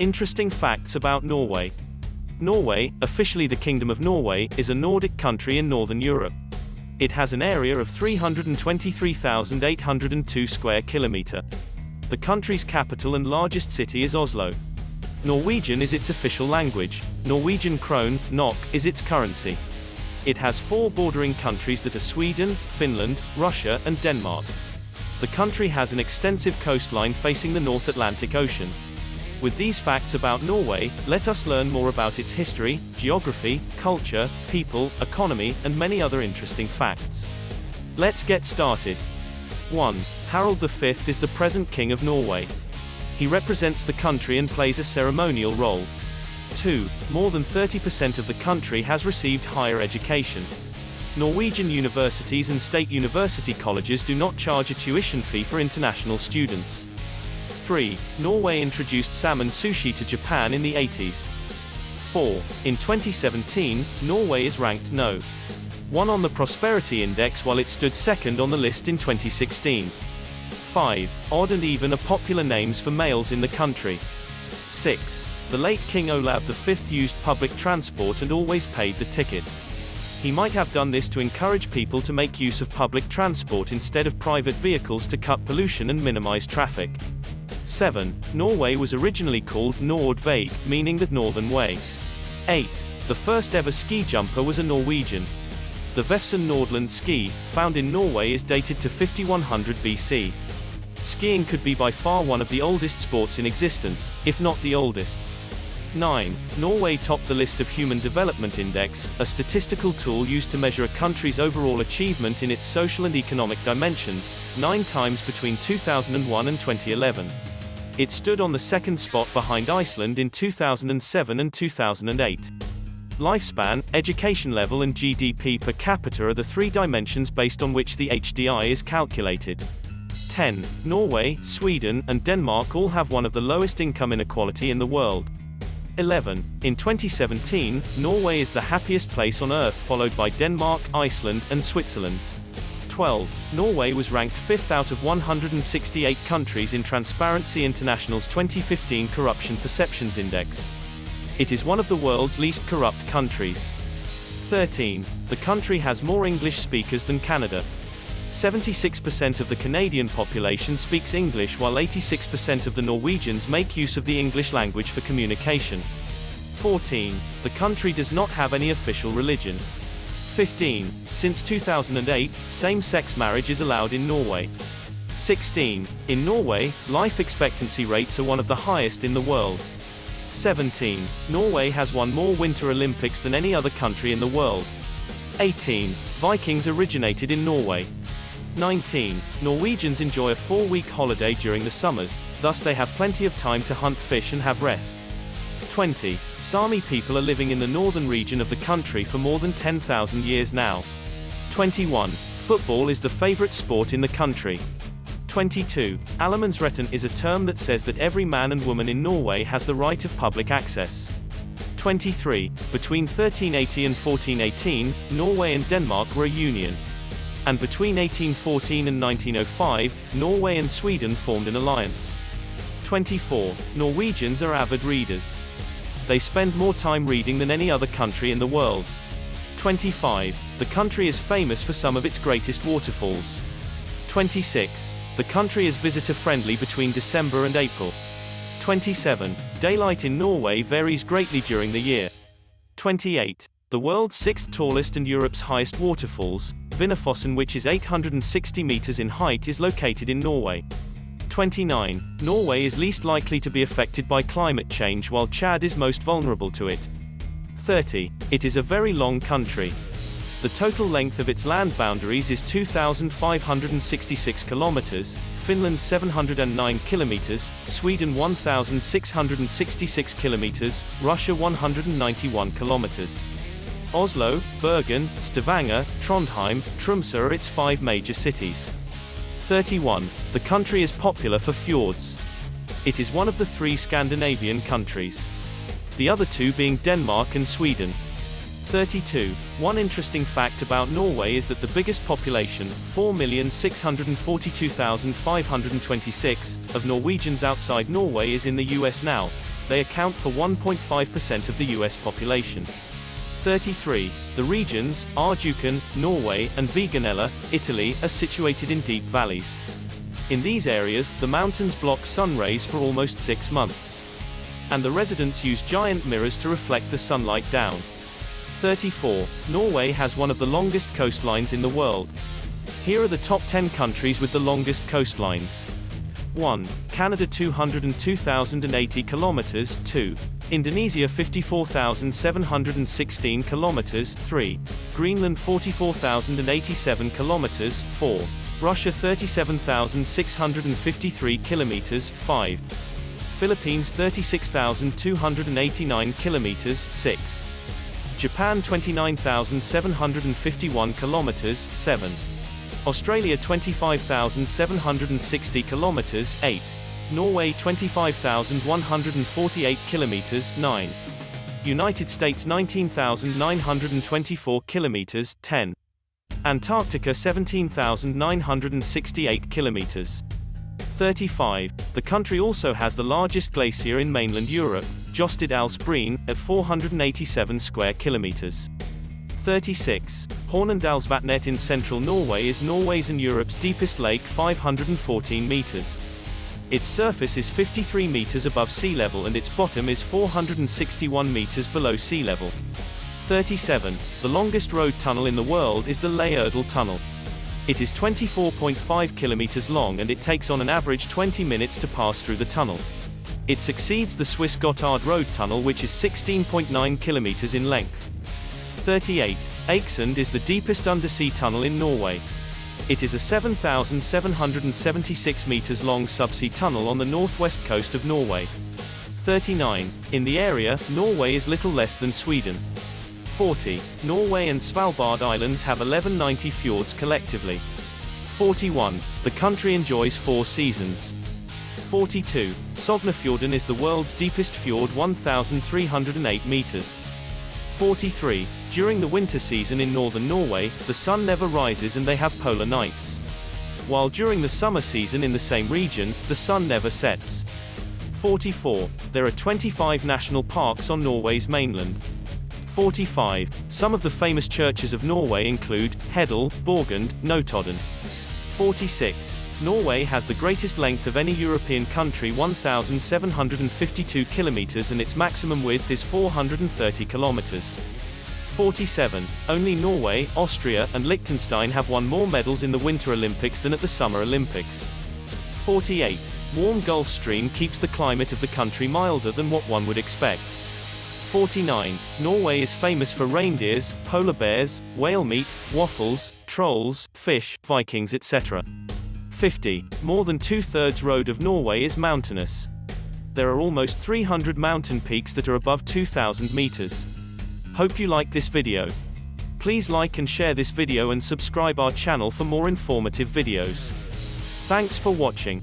Interesting facts about Norway. Norway, officially the Kingdom of Norway, is a Nordic country in Northern Europe. It has an area of 323,802 square kilometer. The country's capital and largest city is Oslo. Norwegian is its official language. Norwegian krone, NOK, is its currency. It has 4 bordering countries that are Sweden, Finland, Russia, and Denmark. The country has an extensive coastline facing the North Atlantic Ocean. With these facts about Norway, let us learn more about its history, geography, culture, people, economy, and many other interesting facts. Let's get started. 1. Harald V is the present King of Norway. He represents the country and plays a ceremonial role. 2. More than 30% of the country has received higher education. Norwegian universities and state university colleges do not charge a tuition fee for international students. 3. Norway introduced salmon sushi to Japan in the 80s. 4. In 2017, Norway is ranked No. 1 on the Prosperity Index while it stood second on the list in 2016. 5. Odd and even are popular names for males in the country. 6. The late King Olav Vused used public transport and always paid the ticket. He might have done this to encourage people to make use of public transport instead of private vehicles to cut pollution and minimize traffic. 7. Norway was originally called Nordweg, meaning the Northern Way. 8. The first ever ski jumper was a Norwegian. The Vefsn Nordland ski, found in Norway, is dated to 5100 BC. Skiing could be by far one of the oldest sports in existence, if not the oldest. 9. Norway topped the list of Human Development Index, a statistical tool used to measure a country's overall achievement in its social and economic dimensions, 9 times between 2001 and 2011. It stood on the second spot behind Iceland in 2007 and 2008. Lifespan, education level and GDP per capita are the 3 dimensions based on which the HDI is calculated. 10. Norway, Sweden, and Denmark all have one of the lowest income inequality in the world. 11. In 2017, Norway is the happiest place on Earth, followed by Denmark, Iceland, and Switzerland. 12. Norway was ranked 5th out of 168 countries in Transparency International's 2015 Corruption Perceptions Index. It is one of the world's least corrupt countries. 13. The country has more English speakers than Canada. 76% of the Canadian population speaks English, while 86% of the Norwegians make use of the English language for communication. 14. The country does not have any official religion. 15. Since 2008, same-sex marriage is allowed in Norway. 16. In Norway, life expectancy rates are one of the highest in the world. 17. Norway has won more Winter Olympics than any other country in the world. 18. Vikings originated in Norway. 19. Norwegians enjoy a 4-week holiday during the summers, thus they have plenty of time to hunt fish and have rest. 20. Sami people are living in the northern region of the country for more than 10,000 years now. 21. Football is the favorite sport in the country. 22. Allemannsretten is a term that says that every man and woman in Norway has the right of public access. 23. Between 1380 and 1418, Norway and Denmark were a union. And between 1814 and 1905, Norway and Sweden formed an alliance. 24. Norwegians are avid readers. They spend more time reading than any other country in the world. 25. The country is famous for some of its greatest waterfalls. 26. The country is visitor-friendly between December and April. 27. Daylight in Norway varies greatly during the year. 28. The world's 6th tallest and Europe's highest waterfalls, Vinnerfossen, which is 860 meters in height, is located in Norway. 29. Norway is least likely to be affected by climate change, while Chad is most vulnerable to it. 30. It is a very long country. The total length of its land boundaries is 2,566 kilometers, Finland 709 kilometers, Sweden 1,666 kilometers, Russia 191 kilometers. Oslo, Bergen, Stavanger, Trondheim, Tromsø are its 5 major cities. 31. The country is popular for fjords. It is one of the 3 Scandinavian countries. The other 2 being Denmark and Sweden. 32. One interesting fact about Norway is that the biggest population, 4,642,526, of Norwegians outside Norway is in the US now. they account for 1.5% of the US population. 33. The regions, Rjukan, Norway, and Viganella, Italy, are situated in deep valleys. In these areas, the mountains block sun rays for almost 6 months. And the residents use giant mirrors to reflect the sunlight down. 34. Norway has one of the longest coastlines in the world. Here are the top 10 countries with the longest coastlines. 1. Canada 202,080 kilometers. 2. Indonesia 54,716 kilometers. 3. Greenland 44,087 kilometers. 4. Russia 37,653 kilometers. 5. Philippines 36,289 kilometers. 6. Japan 29,751 kilometers. 7. Australia 25,760 kilometers. 8. Norway 25,148 kilometers. 9. United States 19,924 kilometers. 10. Antarctica 17,968 kilometers. 35. The country also has the largest glacier in mainland Europe, Jostedalsbreen, at 487 square kilometers. 36. Hornindalsvatnet in central Norway is Norway's and Europe's deepest lake, 514 meters. Its surface is 53 meters above sea level and its bottom is 461 meters below sea level. 37. The longest road tunnel in the world is the Lay-Erdal Tunnel. It is 24.5 kilometers long and it takes on an average 20 minutes to pass through the tunnel. It succeeds the Swiss Gotthard Road Tunnel, which is 16.9 kilometers in length. 38. Eiksund is the deepest undersea tunnel in Norway. It is a 7,776 meters long subsea tunnel on the northwest coast of Norway. 39. In the area, Norway is little less than Sweden. 40. Norway and Svalbard Islands have 1190 fjords collectively. 41. The country enjoys 4 seasons. 42. Sognefjorden is the world's deepest fjord, 1,308 meters. 43. During the winter season in Northern Norway, the sun never rises and they have polar nights. While during the summer season in the same region, the sun never sets. 44. There are 25 national parks on Norway's mainland. 45. Some of the famous churches of Norway include Hedal, Borgund, Notodden. 46. Norway has the greatest length of any European country, 1,752 kilometers, and its maximum width is 430 kilometers. 47. Only Norway, Austria, and Liechtenstein have won more medals in the Winter Olympics than at the Summer Olympics. 48. Warm Gulf Stream keeps the climate of the country milder than what one would expect. 49. Norway is famous for reindeers, polar bears, whale meat, waffles, trolls, fish, Vikings, etc. 50. More than 2/3 road of Norway is mountainous. There are almost 300 mountain peaks that are above 2,000 meters. Hope you like this video. Please like and share this video and subscribe our channel for more informative videos. Thanks for watching.